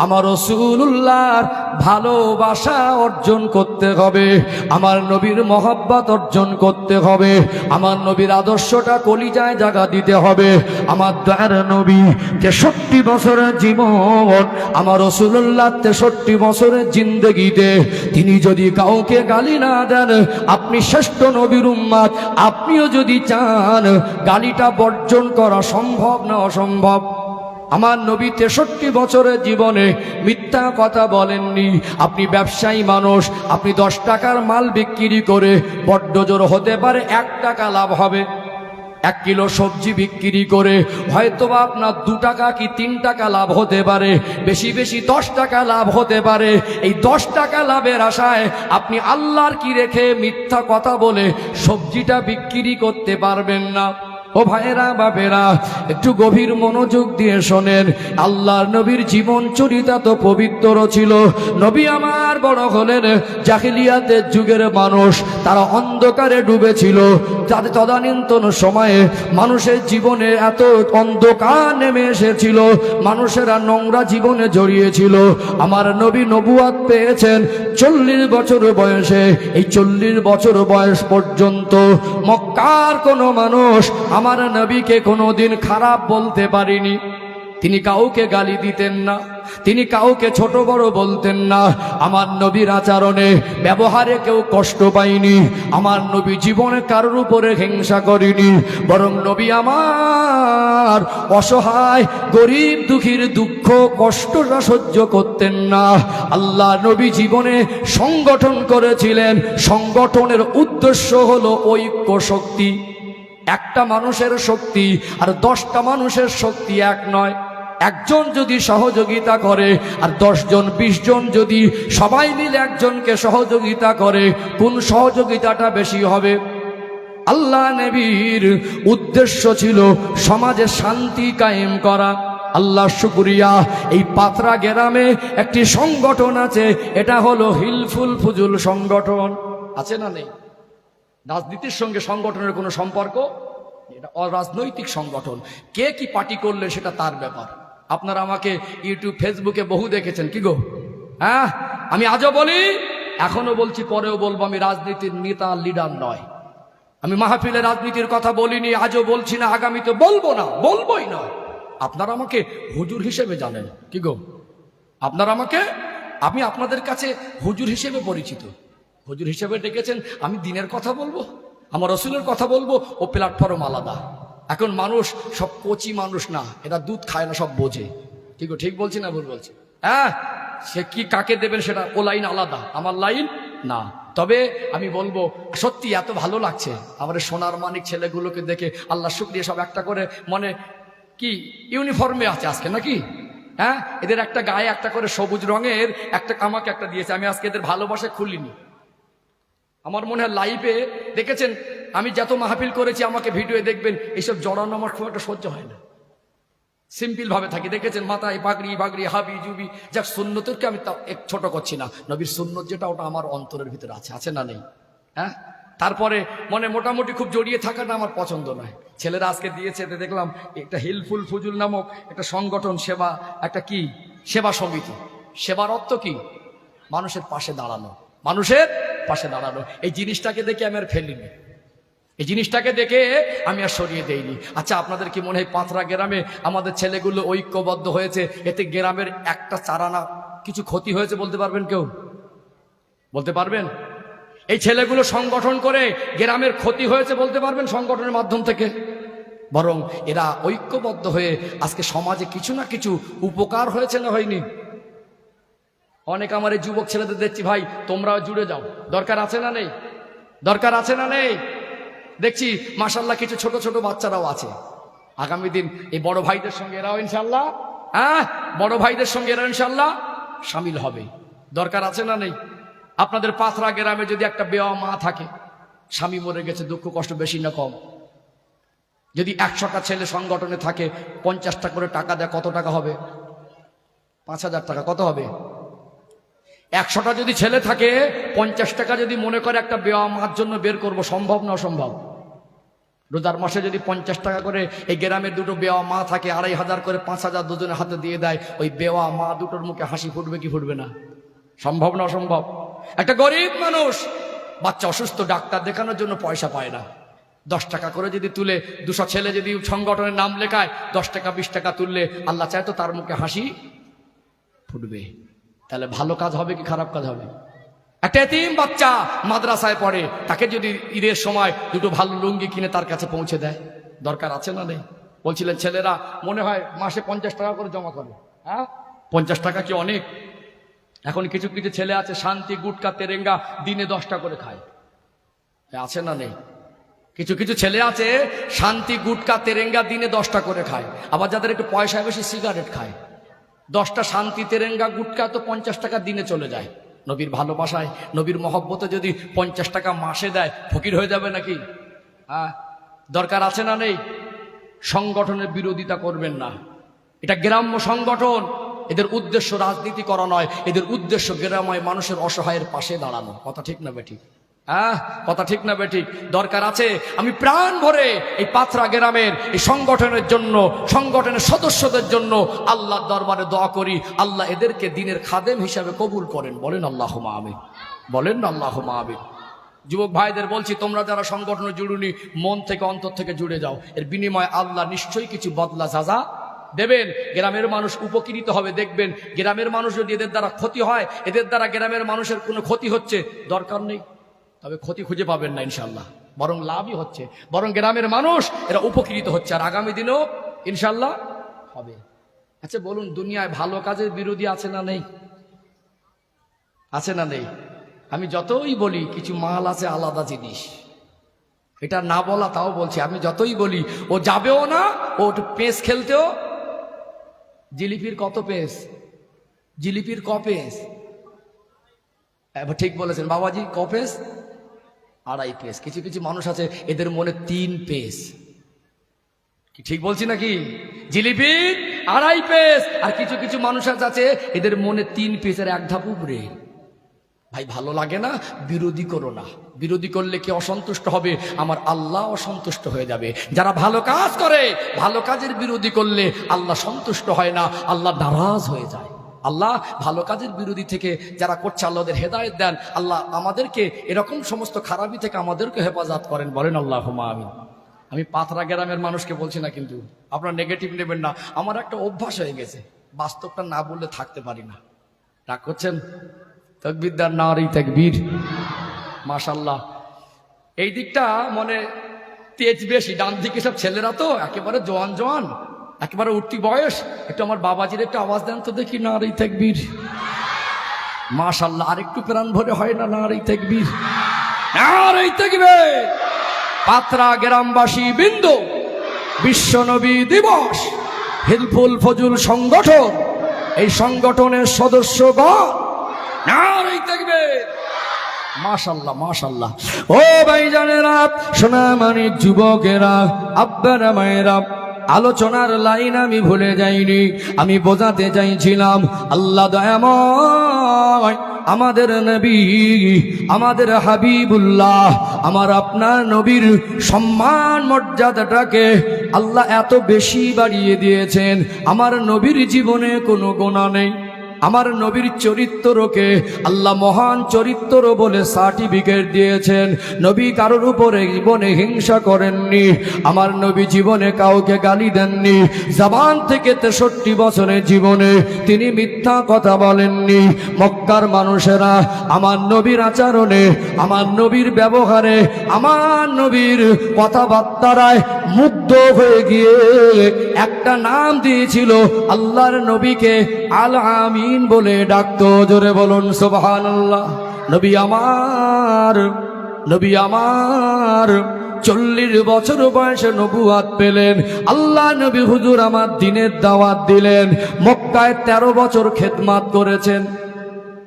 আমার রাসূলুল্লাহর ভালোবাসা অর্জন করতে হবে, আমার নবীর মহব্বত অর্জন করতে হবে, আমার নবীর আদর্শটা কলিজায় জায়গা দিতে হবে। আমার দয়ার নবী 63 বছরের জীবন, আমার রাসূলুল্লাহ 63 বছরের জিন্দেগিতে তিনি যদি কাউকে গালি না দেন, আপনি শ্রেষ্ঠ নবীর উম্মত, আপনিও যদি চান গালিটা বর্জন করা সম্ভব না অসম্ভব? আমার নবী 63 বছরের জীবনে মিথ্যা কথা বলেননি। আপনি ব্যবসায়ী মানুষ, আপনি 10 টাকার মাল বিক্রি করে বড্ড জোর হতে পারে 1 টাকা লাভ হবে। 1 কিলো সবজি বিক্রি করে হয়তোবা আপনার 2 টাকা কি 3 টাকা লাভ হতে পারে, বেশি বেশি 10 টাকা লাভ হতে পারে। এই 10 টাকা লাভের আশায় আপনি আল্লাহর কি রেখে মিথ্যা কথা বলে সবজিটা বিক্রি করতে পারবেন না। ও ভাইরা বাপেরা, একটু গভীর মনোযোগ দিয়ে শোনেন। আল্লাহর নবীর জীবন চরিতা তো পবিত্র ছিল। নবী আমার বড় হলেন জাহিলিয়াতের যুগের মানুষ, তারা অন্ধকারে ডুবেছিল। তাদের তদানীন্তন সময়ে মানুষের জীবনে এত অন্ধকার নেমে এসেছিল, মানুষেরা নোংরা জীবনে জড়িয়েছিল। আমার নবী নবুয়াত পেয়েছেন 40 বছর বয়সে। এই 40 বছর বয়স পর্যন্ত মক্কার কোনো মানুষ আমার নবীকে কোনোদিন খারাপ বলতে পারিনি। তিনি কাউকে গালি দিতেন না, তিনি কাউকে ছোট বড় বলতেন না। আমার নবীর আচরণে ব্যবহারে কেউ কষ্ট পায়নি। আমার নবী জীবনে কারোর উপরে হিংসা করেনি, বরং নবী আমার অসহায় গরিব দুঃখীর দুঃখ কষ্টটা সহ্য করতেন না। আল্লাহ নবী জীবনে সংগঠন করেছিলেন। সংগঠনের উদ্দেশ্য হলো ঐক্য শক্তি। একটা মানুষের শক্তি আর 10টা মানুষের শক্তি এক নয়। একজন যদি সহযোগিতা করে আর 10 জন 20 জন যদি সবাই মিলে একজনকে সহযোগিতা করে, কোন সহযোগিতাটা বেশি হবে? আল্লাহ নবীর উদ্দেশ্য ছিল সমাজে শান্তি কায়েম করা। আল্লাহ শুকরিয়া, এই পাথরা গ্রামে একটি সংগঠন আছে, এটা হলো হিলফুল ফুজুল সংগঠন। আছে না নেই? রাজনীতির সঙ্গে সংগঠনের কোনো সম্পর্ক? এটা অরাজনৈতিক সংগঠন। কে কি পার্টি করলে সেটা তার ব্যাপার। আপনারা আমাকে ইউটিউব ফেসবুকে বহু দেখেছেন, কি গো? হ্যাঁ, আমি আজও বলি, এখনো বলছি, পরেও বলবো, আমি রাজনীতির নেতা লিডার নয়। আমি মাহফিলে রাজনীতির কথা বলিনি, আজও বলছি না, আগামীতে বলবো না, বলবোই না। আপনারা আমাকে হুজুর হিসেবে জানেন, কি গো? আপনারা আমাকে, আমি আপনাদের কাছে হুজুর হিসেবে পরিচিত। হুজুর হিসেবে ডেকেছেন, আমি দিনের কথা বলবো, আমার রসুলের কথা বলবো, ও প্ল্যাটফর্ম আলাদা। এখন মানুষ সব কচি মানুষ না, এরা দুধ খায় না, সব বোঝে। ঠিক ঠিক বলছি না ভুল বলছি? হ্যাঁ, সে কি কাকে দেবেন সেটা, ও লাইন আলাদা, আমার লাইন না। তবে আমি বলবো, সত্যি এত ভালো লাগছে আমাদের সোনার মানিক ছেলেগুলোকে দেখে। আল্লাহ শুকরিয়া, সব একটা করে মনে কি ইউনিফর্মে আছে আজকে নাকি? হ্যাঁ, এদের একটা গায়ে একটা করে সবুজ রঙের একটা, আমাকে একটা দিয়েছে। আমি আজকে এদের ভালোবাসা খুলিনি। আমার মনে হয় লাইভে দেখেছেন, আমি যত মাহফিল করেছি, আমাকে ভিডিও দেখবেন, এইসব জড়ানো আমার খুব একটা সহ্য হয় না। সিম্পল ভাবে থাকি, দেখেছেন, মাথায় পাগড়ি বাগড়ি হাবি জুবি। যাক, সুন্নতকে আমি ছোট করছি না, নবীর সুন্নত যেটা, ওটা আমার অন্তরের ভিতরে আছে। আছে না নেই? হ্যাঁ, তারপরে মনে মোটামুটি খুব জড়িয়ে থাকাটা আমার পছন্দ নয়। ছেলেরা আজকে দিয়েছে, দেখলাম একটা হিলফুল ফুজুল নামক একটা সংগঠন, সেবা, একটা কি সেবা সমিতি। সেবার অর্থ কি? মানুষের পাশে দাঁড়ানো, মানুষের পাশে দাঁড়ানো। এই জিনিসটাকে দেখে আমি আর ফেলিনি, এই জিনিসটাকে দেখে আমি আর সরিয়ে দেইনি। আচ্ছা, আপনাদের কি মনে হয় পাথরা গ্রামে আমাদের ছেলেগুলো ঐক্যবদ্ধ হয়েছে, এতে গ্রামের একটা চারানা কিছু ক্ষতি হয়েছে বলতে পারবেন? কেউ বলতে পারবেন? এই ছেলেগুলো সংগঠন করে গ্রামের ক্ষতি হয়েছে বলতে পারবেন সংগঠনের মাধ্যম থেকে? বরং এরা ঐক্যবদ্ধ হয়ে আজকে সমাজে কিছু না কিছু উপকার হয়েছে না হয়নি? অনেক আমার এই যুবক ছেলেদের দেখছি, ভাই তোমরাও জুড়ে যাও, দরকার আছে না নেই? দরকার আছে না নেই? দেখছি মাশাআল্লাহ কিছু ছোট ছোট বাচ্চারাও আছে। আগামী দিন এই বড় ভাইদের সঙ্গে এরাও ইনশাআল্লাহ, বড় ভাইদের সঙ্গে এরা ইনশাআল্লাহ সামিল হবে। দরকার আছে না নেই? আপনাদের পাথরা গ্রামে যদি একটা বেওয়া মা থাকে, স্বামী মরে গেছে, দুঃখ কষ্ট বেশি না কম? যদি 100টা ছেলে সংগঠনে থাকে, 50টা করে টাকা দেয়, কত টাকা হবে? 5000 টাকা। কত হবে? 100টা যদি ছেলে থাকে, 50 টাকা যদি মনে করে একটা বেওয়া মার জন্য বের করব, সম্ভব না অসম্ভব? রোজার মাসে যদি 50 টাকা করে এই গ্রামের দুটো বেওয়া মা থাকে, 2500 করে 5000 দুজনের হাতে দিয়ে দেয়, ওই বেওয়া মা দুটোর মুখে হাসি ফুটবে কি ফুটবে না? সম্ভব না অসম্ভব? একটা গরিব মানুষ বাচ্চা অসুস্থ, ডাক্তার দেখানোর জন্য পয়সা পায় না, 10 টাকা করে যদি তুলে 200 ছেলে যদি সংগঠনের নাম লেখায়, 10 টাকা 20 টাকা তুললে আল্লাহ চায় তো তার মুখে হাসি ফুটবে। তাহলে ভালো কাজ হবে কি খারাপ কাজ হবে? একটা এতিম বাচ্চা মাদ্রাসায় পড়ে, তাকে যদি ঈদের সময় দুটো ভালো লুঙ্গি কিনে তার কাছে পৌঁছে দেয়, দরকার আছে না নেই? বলছিলেন ছেলেরা মনে হয় মাসে 50 টাকা করে জমা করে। হ্যাঁ, 50 টাকা কি অনেক? এখন কিছু কিছু ছেলে আছে শান্তি গুটকা তেরেঙ্গা দিনে 10টা করে খায়, আছে না নেই? কিছু কিছু ছেলে আছে শান্তি গুটকা তেরেঙ্গা দিনে 10টা করে খায়, আবার যাদের একটু পয়সা বেশি সিগারেট খায়। 10টা শান্তি তেরেঙ্গা গুটকা তো 50 টাকা দিনে চলে যায়। নবীর ভালোবাসায়, নবীর মহব্বতে যদি 50 টাকা মাসে দেয়, ফকির হয়ে যাবে নাকি? হ্যাঁ, দরকার আছে না নেই? সংগঠনের বিরোধিতা করবেন না, এটা গ্রাম্য সংগঠন, এদের উদ্দেশ্য রাজনীতি করা নয়, এদের উদ্দেশ্য গ্রামীণ মানুষের অসহায়ের পাশে দাঁড়ানো। কথা ঠিক না বেঠিক? হ্যাঁ, কথা ঠিক না বেঠিক? দরকার আছে। আমি প্রাণ ভরে এই পাথরা গ্রামের এই সংগঠনের জন্য, সংগঠনের সদস্যদের জন্য আল্লাহর দরবারে দোয়া করি, আল্লাহ এদেরকে দিনের খাদেম হিসাবে কবুল করেন। বলেন আল্লাহুম্মা আমিন, বলেন না আল্লাহুম্মা আমিন। যুবক ভাইদের বলছি, তোমরা যারা সংগঠনে জুড়ুনি, মন থেকে অন্তর থেকে জুড়ে যাও, এর বিনিময়ে আল্লাহ নিশ্চয়ই কিছু বদলা সাজা দেবেন। গ্রামের মানুষ উপকৃত হবে। দেখবেন গ্রামের মানুষ যদি এদের দ্বারা ক্ষতি হয়, এদের দ্বারা গ্রামের মানুষের কোনো ক্ষতি হচ্ছে, দরকার নেই, তবে ক্ষতি খুঁজে পাবেন না ইনশাল্লাহ, বরং লাভই হচ্ছে, বরং গ্রামের মানুষ এরা উপকৃত হচ্ছে, আর আগামী দিনেও ইনশাল্লাহ হবে। আচ্ছা বলুন, দুনিয়ায় ভালো কাজের বিরোধী আছে না নেই? আছে না নেই? আমি যতই বলি কিছু মাল আছে আলাদা জিনিস, এটা না বলা তাও বলছি, আমি যতই বলি ও যাবেও না, ও একটু পেস খেলতেও। জিলিপির কত পেস? জিলিপির ক পেস? ঠিক বলেছেন বাবাজি, ক পেস? 2.5 পেস। কিছু কিছু মানুষ আছে এদের মনে 3 পেস। কি ঠিক বলছি নাকি? জিলিপির 2.5 পেস। আর কিছু কিছু মানুষ আছে এদের মনে 3 পেসের 1 ধাপ উপরে। ভাই ভালো লাগে না? বিরোধী করো না। বিরোধী করলে কি অসন্তুষ্ট হবে? আমার আল্লাহ অসন্তুষ্ট হয়ে যাবে। যারা ভালো কাজ করে, ভালো কাজের বিরোধী করলে আল্লাহ সন্তুষ্ট হয় না, আল্লাহ নারাজ হয়ে যায়। আল্লাহ ভালো কাজের বিরোধী থেকে যারা করছে, আল্লাহ ওদের হেদায়েত দেন। আল্লাহ আমাদেরকে এরকম সমস্ত খারাপি থেকে আমাদেরকে হেফাজত করেন। বলেন আল্লাহুম্মা আমিন। আমি পাথরা গ্রামের মানুষকে বলছি না, কিন্তু আপনারা নেগেটিভ নেবেন না। আমার একটা অভ্যাস হয়ে গেছে, বাস্তবটা না বললে থাকতে পারি না। রাগ করছেন? তাকবীর দার নারী তাকবীর, মাশাআল্লাহ। এই দিকটা মনে তেজ বেশি, ডান দিকে সব ছেলেরা তো একেবারে জোয়ান জোয়ান, একেবারে উঠতি বয়স। একটু আমার বাবাজির একটু আওয়াজ দেন তো দেখি, নারী তাকবীর, মাশাআল্লাহ। আর একটু প্রাণ ভরে হয় না নারী তাকবীর, নারী তাকবীর। পাথরা গ্রামবাসী বিন্দু, বিশ্ব নবী দিবস, হিলফুল ফজুল সংগঠন, এই সংগঠনের সদস্যগণ নারী তাকবীর, মাশাআল্লাহ মাশাআল্লাহ। ও ভাইজানেরা, সোনামানি যুবকেরা, আব্বারা মায়েরা, আলোচনার লাইন আমি ভুলে যাইনি। আমি বোঝাতে চাইছিলাম আল্লাহ দয়াময়, আমাদের নবী, আমাদের হাবিবুল্লাহ, আমার আপনার নবীর সম্মান মর্যাদাটাকে আল্লাহ এত বেশি বাড়িয়ে দিয়েছেন। আমার নবীর জীবনে কোনো গুনাহ নেই। আমার নবীর চরিত্রকে আল্লাহ মহান চরিত্র বলে সার্টিফিকেট দিয়েছেন। নবী কারোর উপরে জীবনে হিংসা করেননি। আমার নবী জীবনে কাউকে গালি দেননি। জবান থেকে 63 বছরের জীবনে তিনি মিথ্যা কথা বলেননি। মক্কার মানুষেরা আমার নবীর আচরণে, আমার নবীর ব্যবহারে, আমার নবীর কথাবার্তায় মুগ্ধ হয়ে গিয়ে একটা নাম দিয়েছিল, আল্লাহর নবীকে আল আমিন বলে ডাকতো। জোরে বলুন সুবহানাল্লাহ। নবী আমার, নবী আমার 40 বছর বয়সে নবুয়াত পেলেন। আল্লাহ নবী হুজুর আমার দ্বীনের দাওয়াত দিলেন। মক্কায় 13 বছর খেদমত করেছেন।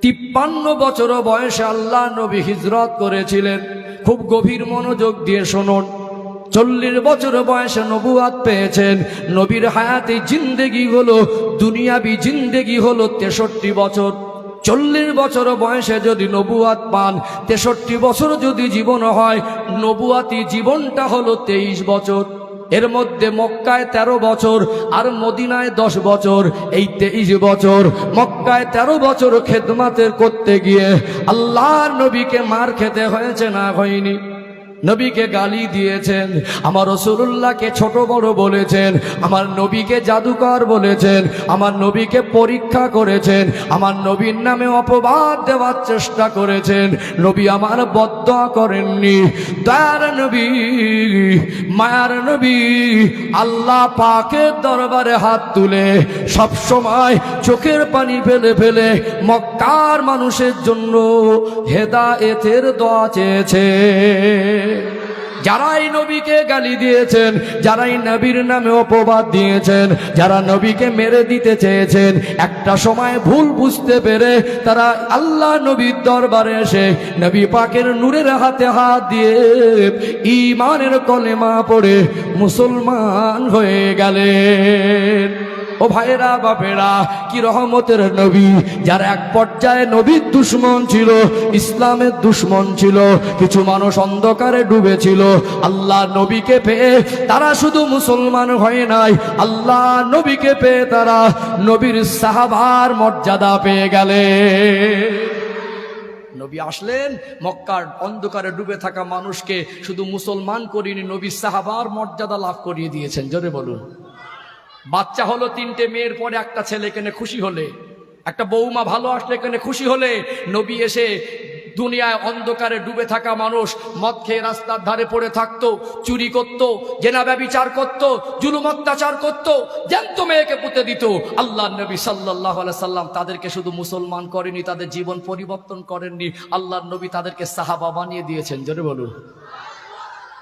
53 বছর বয়সে আল্লাহ নবী হিজরত করেছিলেন। খুব গভীর মনোযোগ দিয়ে শুনুন। 40 বছর বয়সে নবুয়াত পেয়েছেন। নবীর হায়াতে জিন্দেগি হলো, দুনিয়াবি জিন্দেগি হলো 63 বছর। 40 বছর বয়সে যদি নবুয়াত পান, 63 বছর যদি জীবন হয়, নবুয়াতি জীবনটা হলো 23 বছর। এর মধ্যে মক্কায় 13 বছর আর মদিনায় 10 বছর। এই 23 বছর মক্কায় 13 বছর খেদমতের করতে গিয়ে আল্লাহর নবীকে মার খেতে হয়েছে না হয়নি? নবীকে গালি দিয়েছেন, আমার রাসূলুল্লাহকে ছোট বড় বলেছেন, আমার নবীকে জাদুকর বলেছেন, আমার নবীকে পরীক্ষা করেছেন, আমার নবীর নামে অপবাদ দেওয়ার চেষ্টা করেছেন। নবী আমার বদদুয়া করেননি। দয়ার নবী, মায়ার নবী, আল্লাহ পাকের দরবারে হাত তুলে সব সময় চোখের পানি ফেলে ফেলে মক্কার মানুষের জন্য হেদায়েতের দোয়া চেয়েছে। যারাই নবীকে গালি দিয়েছেন, যারাই নবীর নামে অপবাদ দিয়েছেন, যারা নবীকে মেরে দিতে চেয়েছেন, একটা সময় ভুল বুঝতে পেরে তারা আল্লাহ নবীর দরবারে এসে নবী পাকের নূরের হাতে হাত দিয়ে ঈমানের কলেমা পড়ে মুসলমান হয়ে গেলেন। ও ভাইরা বাপেরা, কি রহমতের নবী! যারা এক পর্যায়ে নবীর দুশ্মন ছিল, ইসলামের দুশ্মন ছিল, কিছু মানুষ অন্ধকারে ডুবেছিল, আল্লাহ নবীকে পেয়ে তারা শুধু মুসলমান হয় নাই, আল্লাহ নবীকে পেয়ে তারা নবীর সাহাবার মর্যাদা পেয়ে গেলেন। নবী আসলেন, মক্কার অন্ধকারে ডুবে থাকা মানুষকে শুধু মুসলমান করিনি, নবীর সাহাবার মর্যাদা লাভ করিয়ে দিয়েছেন। জোরে বলুন। বাচ্চা হলো 3টে, মেয়ের পরে একটা ছেলে, এখানে খুশি হলে, একটা বৌমা ভালো আসলে এখানে খুশি হলে, নবী এসে দুনিয়ায় অন্ধকারে ডুবে থাকা মানুষ মদ খেয়ে রাস্তার ধারে পড়ে থাকতো, চুরি করত, জেনা ব্যভিচার করত, জুলুম অত্যাচার করত, জ্যান্ত মেয়েকে পুঁতে দিত, আল্লাহ নবী সাল্লাল্লাহু আলাইহি সাল্লাম তাদেরকে শুধু মুসলমান করেনি, তাদের জীবন পরিবর্তন করেননি, আল্লাহ নবী তাদেরকে সাহাবা বানিয়ে দিয়েছেন। জোরে বলুন।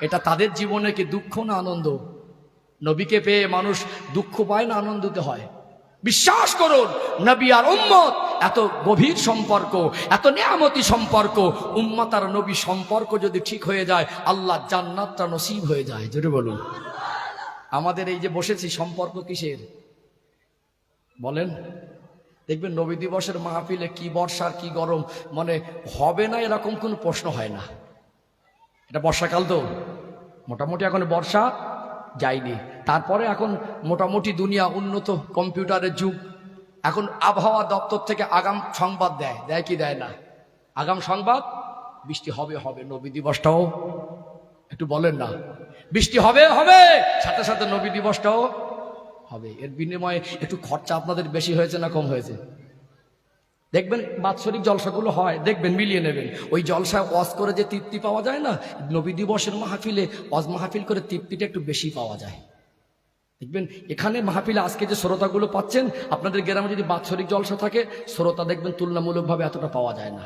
এটা তাদের জীবনে কি দুঃখ না আনন্দ? নবীকে পেয়ে মানুষ দুঃখ পায় না আনন্দিত হয়? বিশ্বাস করুন, নবী আর উম্মত এত গভীর সম্পর্ক, এত নিয়ামতি সম্পর্ক। উম্মত আর নবী সম্পর্ক যদি ঠিক হয়ে যায়, আল্লাহ জান্নাতটা নসিব হয়ে যায়। জোরে বলুন। আমাদের এই যে বসেছি, সম্পর্ক কিসের বলেন? দেখবেন নবী দিবসের মাহফিলে কি বর্ষার কি গরম, মানে হবে না এরকম কোনো প্রশ্ন হয় না। এটা বর্ষাকাল তো, মোটামুটি এখন বর্ষা যায়নি, তারপরে এখন মোটামুটি দুনিয়া উন্নত, কম্পিউটারের যুগ। এখন আবহাওয়া দপ্তর থেকে আগাম সংবাদ দেয়, দেয় কি দেয় না? আগাম সংবাদ, বৃষ্টি হবে হবে। নবী দিবসটাও একটু বলেন না, বৃষ্টি হবে হবে, সাথে সাথে নবী দিবসটাও হবে। এর বিনিময়ে একটু খরচা আপনাদের বেশি হয়েছে না কম হয়েছে? দেখবেন বাৎসরিক জলসাগুলো হয়, দেখবেন মিলিয়ে নেবেন। ওই জলসায় ওয়াজ করে যে তৃপ্তি পাওয়া যায় না, নবী দিবসের মাহফিলে ওয়াজ মাহফিল করে তৃপ্তিটা একটু বেশি পাওয়া যায়। দেখবেন এখানে মাহফিলে আজকে যে শ্রোতাগুলো পাচ্ছেন, আপনাদের গ্রামে যদি বাৎসরিক জলসা থাকে, শ্রোতা দেখবেন তুলনামূলকভাবে এতটা পাওয়া যায় না।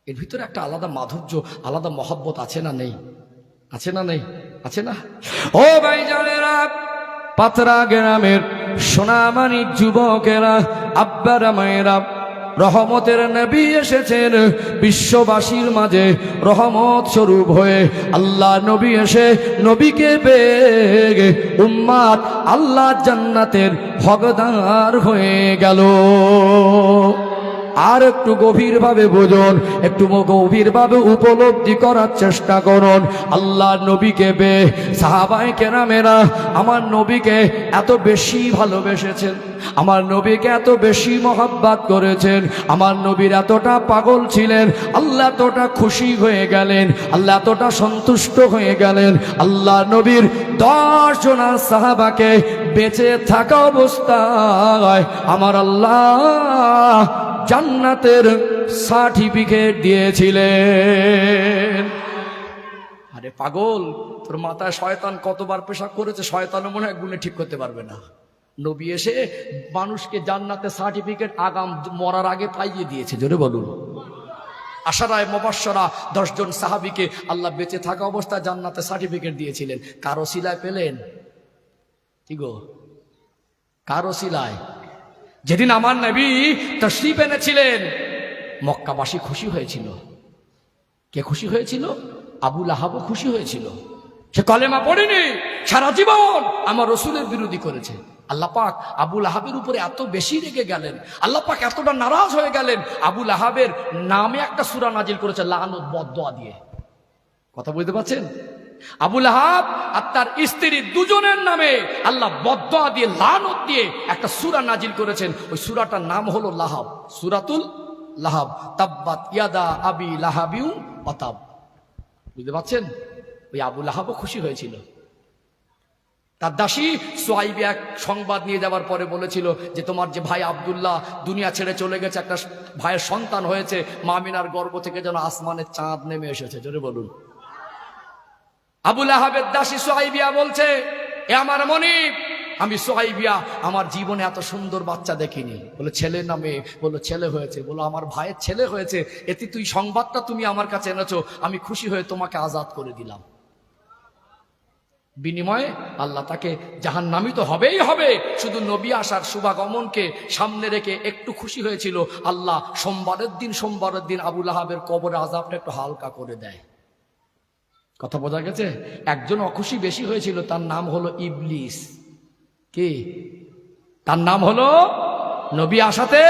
এর ভিতরে একটা আলাদা মাধুর্য, আলাদা মহব্বত আছে না নেই? আছে না নেই? আছে না? ও ভাইজানেরা, পাতরা গ্রামের সোনামানি যুবকেরা, আব্বারা, মায়েরা, রহমতের নবী এসেছেন বিশ্ববাসীর মাঝে রহমত স্বরূপ হয়ে। আল্লাহ নবী এসে নবীকে পেয়ে উম্মাত আল্লাহ জান্নাতের হকদার হয়ে গেল। আর একটু গভীরভাবে বুঝুন, একটু গভীরভাবে উপলব্ধি করার চেষ্টা করুন। আল্লাহ নবীকে পেয়ে সাহাবায়ে কেরামেরা আমার নবীকে এত বেশি ভালোবেসেছেন, আমার নবীকে এত বেশি মহব্বত করেছেন, আমার নবীর এতটা পাগল ছিলেন, আল্লাহ এতটা খুশি হয়ে গেলেন, আল্লাহ এতটা সন্তুষ্ট হয়ে গেলেন। আল্লাহ নবীর 10 জন সাহাবাকে বেঁচে থাকা অবস্থায় আমার আল্লাহ জান্নাতের সার্টিফিকেট দিয়েছিলেন। আরে পাগল, তোর মাথায় শয়তান কতবার পেশাব করেছে, শয়তানও মনে হয় গুণে ঠিক করতে পারবে না। নবী এসে মানুষকে জান্নাতের সার্টিফিকেট আগাম মরার আগে পাইয়ে দিয়েছে। জোরে বলুন। আশারায়ে মুবাশশারা 10 জন সাহাবীকে আল্লাহ বেঁচে থাকা অবস্থায় জান্নাতের সার্টিফিকেট দিয়েছিলেন। কার ওসিলায় পেলেন? কি গো, কার ওসিলায়? যেদিন আমার নবী তাশরীফ এনেছিলেন, মক্কাবাসী খুশি হয়েছিল। কে খুশি হয়েছিল? আবু লাহাবও খুশি হয়েছিল। সে কলেমা পড়েনি, সারা জীবন আমার রসুলের বিরোধী করেছে। আল্লাহ পাক আবু লাহাবের উপরে এত বেশি রেগে গেলেন, আল্লাহ পাক এতটা নারাজ হয়ে গেলেন, আবু লাহাবের নামে একটা সূরা নাজিল করেছে লানত বদদোয়া দিয়ে। কথা বুঝতে পারছেন? আবু লাহাব আর তার স্ত্রী দুজনের নামে আল্লাহ বদদোয়া দিয়ে লানত দিয়ে একটা সূরা নাজিল করেছেন। ওই সূরাটার নাম হলো লাহাব, সূরাতুল লাহাব। তাব্বাত ইয়াদা আবি লাহাবিউ ওয়া তাব। বুঝতে পারছেন? ওই আবু লাহাবও খুশি হয়েছিল। তার দাসী সুহাইবা এক সংবাদ নিয়ে যাওয়ার পরে বলেছিল যে তোমার যে ভাই আব্দুল্লাহ দুনিয়া ছেড়ে চলে গেছে, একটা ভাইয়ের সন্তান হয়েছে, মা আমিনার গর্ভ থেকে যেন আসমানের চাঁদ নেমে এসেছে। জোরে বলুন। আবু লাহাবের দাসী সুহাইবা বলছে, এ আমার মনিব, আমি সুহাইবা আমার জীবনে এত সুন্দর বাচ্চা দেখিনি। বলে ছেলে না মেয়ে? বললো ছেলে হয়েছে। বলো আমার ভাইয়ের ছেলে হয়েছে, এতে তুই সংবাদটা তুমি আমার কাছে এনেছো, আমি খুশি হয়ে তোমাকে আজাদ করে দিলাম। বিনিময়ে আল্লাহ তাকে জাহান্নামী তো হবেই হবে, শুধু নবী আসার শুভাগমনকে সামনে রেখে একটু খুশি হয়েছিল আল্লাহ সোমবারের দিন আবু লাহাবের কবরে আযাবটা একটু হালকা করে দেয়। কথা বোঝা গেছে? একজন অখুশি বেশি হয়েছিল, তার নাম হলো ইবলিস। কি তার নাম হলো? নবী আসাতে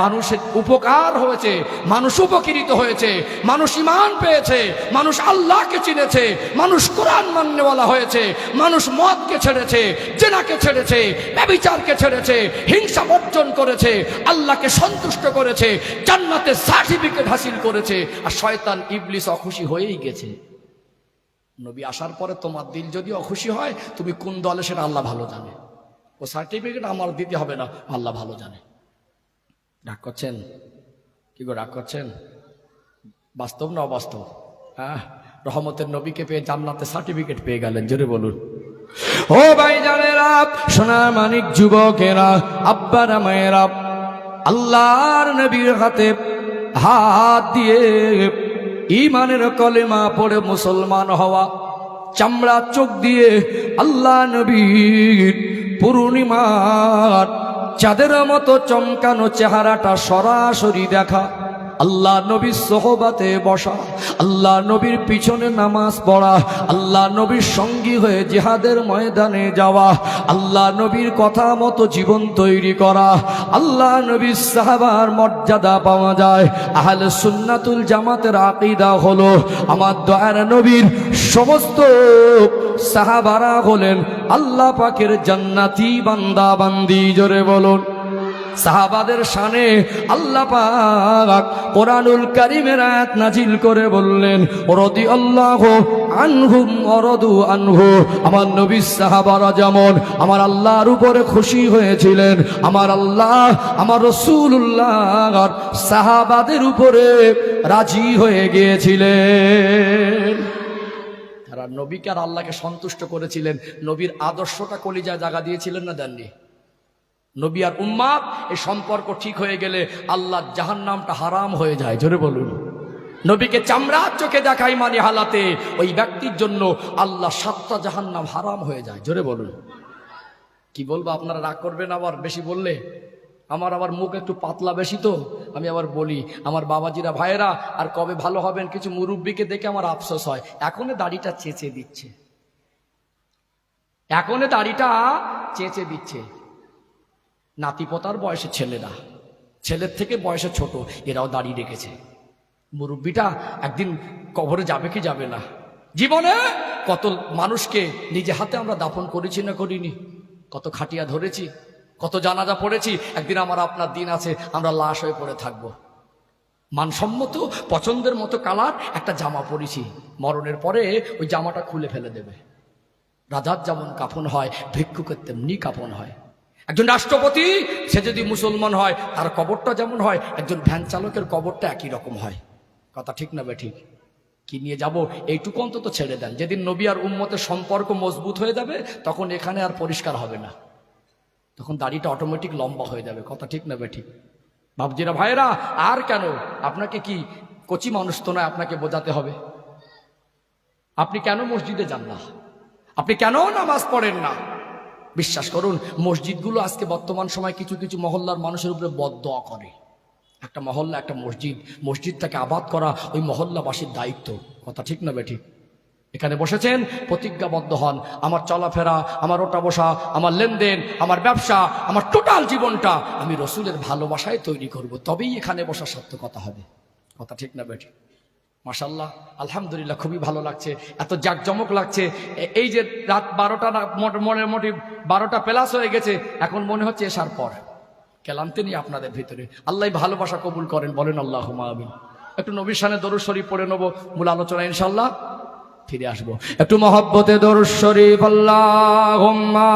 মানুষের উপকার হয়েছে, মানুষ উপকৃত হয়েছে, মানুষ ঈমান পেয়েছে, মানুষ আল্লাহকে চিনেছে, মানুষ কোরআন মাননেওয়ালা হয়েছে, মানুষ মদকে ছেড়েছে, জেনাকে ছেড়েছে, ব্যভিচারকে ছেড়েছে, হিংসা বর্জন করেছে, আল্লাহকে সন্তুষ্ট করেছে, জান্নাতের সার্টিফিকেট হাসিল করেছে। আর শয়তান ইবলিস অখুশি হয়েই গেছে। নবী আসার পরে তোমার দিল যদি অখুশি হয়, তুমি কোন দলে সেটা আল্লাহ ভালো জানে। ও সার্টিফিকেট আমার দিতে হবে না, আল্লাহ ভালো জানে। রাগ করছেন? কি গো রাগ করছেন? বাস্তব না অবাস্তব? হ্যাঁ, রহমতের নবীকে পেয়ে জান্নাতে সার্টিফিকেট পেয়ে গেলেন। জোরে বলুন। ও ভাই জানেরা, সোনার মানিক যুবকেরা, আব্বারা মায়েরা, আল্লাহর নবীর হাতে হাত দিয়ে ঈমানের কলেমা পড়ে মুসলমান হওয়া, চামড়া চোখ দিয়ে আল্লাহ নবীর পূর্ণিমার চাঁদের মতো চমকানো চেহারাটা সরাসরি দেখা, আল্লাহ নবীর সোহবাতে বসা, আল্লাহ নবীর পিছনে নামাজ পড়া, আল্লাহ নবীর সঙ্গী হয়ে জিহাদের ময়দানে যাওয়া, আল্লাহ নবীর কথা মতো জীবন তৈরি করা, আল্লাহ নবীর সাহাবার মর্যাদা পাওয়া যায়। আহলে সুন্নাতুল জামাতের আকীদা হলো আমার দয়ার নবীর সমস্ত সাহাবারা হলেন আল্লাহ পাকের জান্নাতি বান্দা বান্দি। জোরে বলুন। সাহাবাদের শানে আল্লাহ পাক কোরআনুল কারীমের আয়াত নাজিল করে বললেন, রাদিয়াল্লাহু আনহুম ওয়া রাদু আনহু। আমার নবী সাহাবারা যেমন আমার আল্লাহর উপরে খুশি হয়েছিলেন, আমার আল্লাহ আমার রাসূলুল্লাহ সাহাবাদের উপরে রাজি হয়ে গিয়েছিলেন। তারা নবীকে আর আল্লাহকে সন্তুষ্ট করেছিলেন। নবীর আদর্শটা কলিজায় জায়গা দিয়েছিলেন না দেননি? নবী আর উম্মাত এই সম্পর্ক ঠিক হয়ে গেলে আল্লাহ জাহান্নামটা হারাম হয়ে যায়। জোরে বলুন। নবীকে চামড়ার চোখে দেখাই মানে হালাতে ওই ব্যক্তির জন্য আল্লাহ 7টা জাহান্নাম হারাম হয়ে যায়। জোরে বলুন। কি বলবো, আপনারা রাগ করবেন আবার বেশি বললে? আমার মুখ একটু পাতলা বেশি তো, আমি আবার বলি। আমার বাবাজিরা ভাইয়েরা, আর কবে ভালো হবেন কিছু মুরব্বীকে দেখে আমার আফসোস হয়। এখনো দাড়িটা চেঁচে দিচ্ছে, এখনো দাড়িটা চেঁচে দিচ্ছে। নাতিপোতার বয়সে ছেলেরা, ছেলের থেকে বয়সে ছোট, এরাও দাড়ি রেখেছে। মুরব্বীটা একদিন কবরে যাবে কি যাবে না? জীবনে কত মানুষকে নিজে হাতে আমরা দাফন করেছি না করিনি? কত খাটিয়া ধরেছি, কত জানাজা পড়েছি। একদিন আমার আপনার দিন আছে, আমরা লাশ হয়ে পড়ে থাকবো। মানসম্মত পছন্দের মতো কালার একটা জামা পরেছি, মরণের পরে ওই জামাটা খুলে ফেলে দেবে। রাজার যেমন কাফন হয়, ভিক্ষুকের তেমনি কাফন হয়। একজন রাষ্ট্রপতি সে যদি মুসলমান হয়, তার কবরটা যেমন হয়, একজন ভ্যান চালকের কবরটা একই রকম হয়। কথা ঠিক না বেঠিক? কি নিয়ে যাব এইটুকু অন্তত ছেড়ে দেন। যেদিন নবী আর উম্মতের সম্পর্ক মজবুত হয়ে যাবে, তখন এখানে আর পরিষ্কার হবে না, তখন দাড়িটা অটোমেটিক লম্বা হয়ে যাবে। কথা ঠিক না বেঠিক? বাবজিরা ভাইয়েরা, আর কেন আপনাকে কি কচি মানুষ তো নয়, আপনাকে বোঝাতে হবে। আপনি কেন মসজিদে যান না? আপনি কেন নামাজ পড়েন না? বিশ্বাস করুন, মসজিদগুলো আজকে বর্তমান সময় কিছু কিছু মহল্লার মানুষের উপরে বদদোয়া করে। একটা মহল্লা, একটা মসজিদ, মসজিদটাকে আবাদ করা ওই মহল্লাবাসীর দায়িত্ব। কথা ঠিক না বেঠিক? এখানে বসেছেন, প্রতিজ্ঞাবদ্ধ হন, আমার চলাফেরা, আমার ওঠা বসা, আমার লেনদেন, আমার ব্যবসা, আমার টোটাল জীবনটা আমি রসুলের ভালোবাসায় তৈরি করব, তবেই এখানে বসার সার্থকতা হবে। কথা ঠিক না বেঠিক? মাশাআল্লাহ, আলহামদুলিল্লাহ, খুবই ভালো লাগছে, এত জাঁকজমক লাগছে। এই যে রাত 12টা মোটামুটি 12টা প্লাস হয়ে গেছে, এখন মনে হচ্ছে এসার পর। ক্লান্তি নেই আপনাদের ভিতরে, আল্লাহ ভালোবাসা কবুল করেন, বলেন আল্লাহুম্মা আমিন। একটু নবীর শানে দরুদ শরীফ পড়ে নেব, মূল আলোচনা ইনশাআল্লাহ ফিরে আসবো। একটু মহব্বতে দরুদ শরীফ আল্লাহুম্মা।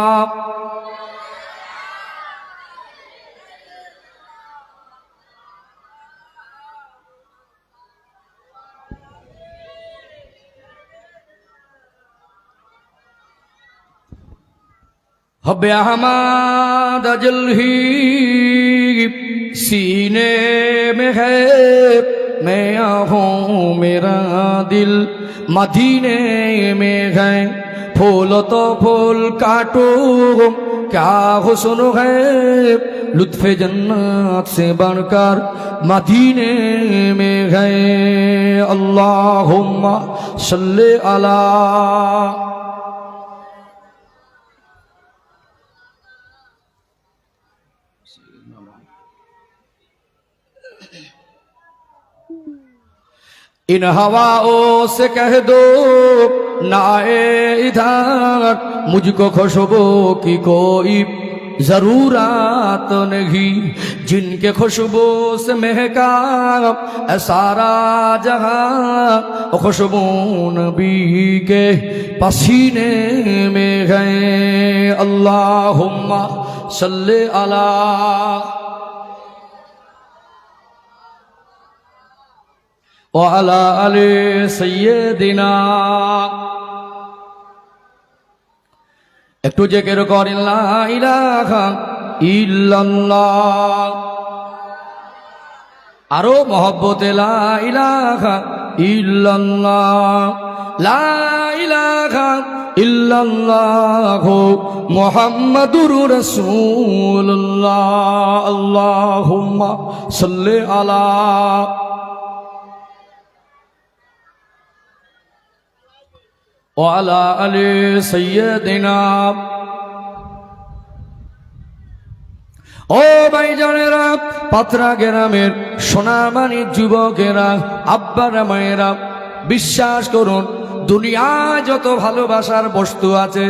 हब्बे अहमद जल्ही सीने में है, मैं आहूं मेरा दिल मदीने में है। फूल तो फूल काटो क्या हुस्न है, लुत्फ़े जन्नत से बढ़कर मदीने में है। अल्लाहुम्मा सल्ले अला। इन हवाओं से कह दो ना आए इधर, मुझको खुशबू की कोई जरूरत नहीं, जिनके खुशबू से महका सारा जहां, खुशबू नबी के पसीने में है। अल्लाहुम्मा सल्ले अला। ওয়ালা আলি সাইয়্যিদিনা। একটু জিকির করেন লা ইলাহা ইল্লাল্লাহ। আরো মহব্বতে লা ইলাহা ইল্লাল্লাহ, লা ইলাহা ইল্লাল্লাহ মুহাম্মাদুর রাসূলুল্লাহ। আল্লাহুম্মা সাল্লি আলা। ওয়ালা আলি সাইয়্যিদিনা। ও ভাইজানেরা, পাত্রা গ্রামের সোনামানি যুবকেরা, আব্বারা, মায়েরা, বিশ্বাস করুন, দুনিয়ায় যত ভালোবাসার বস্তু আছে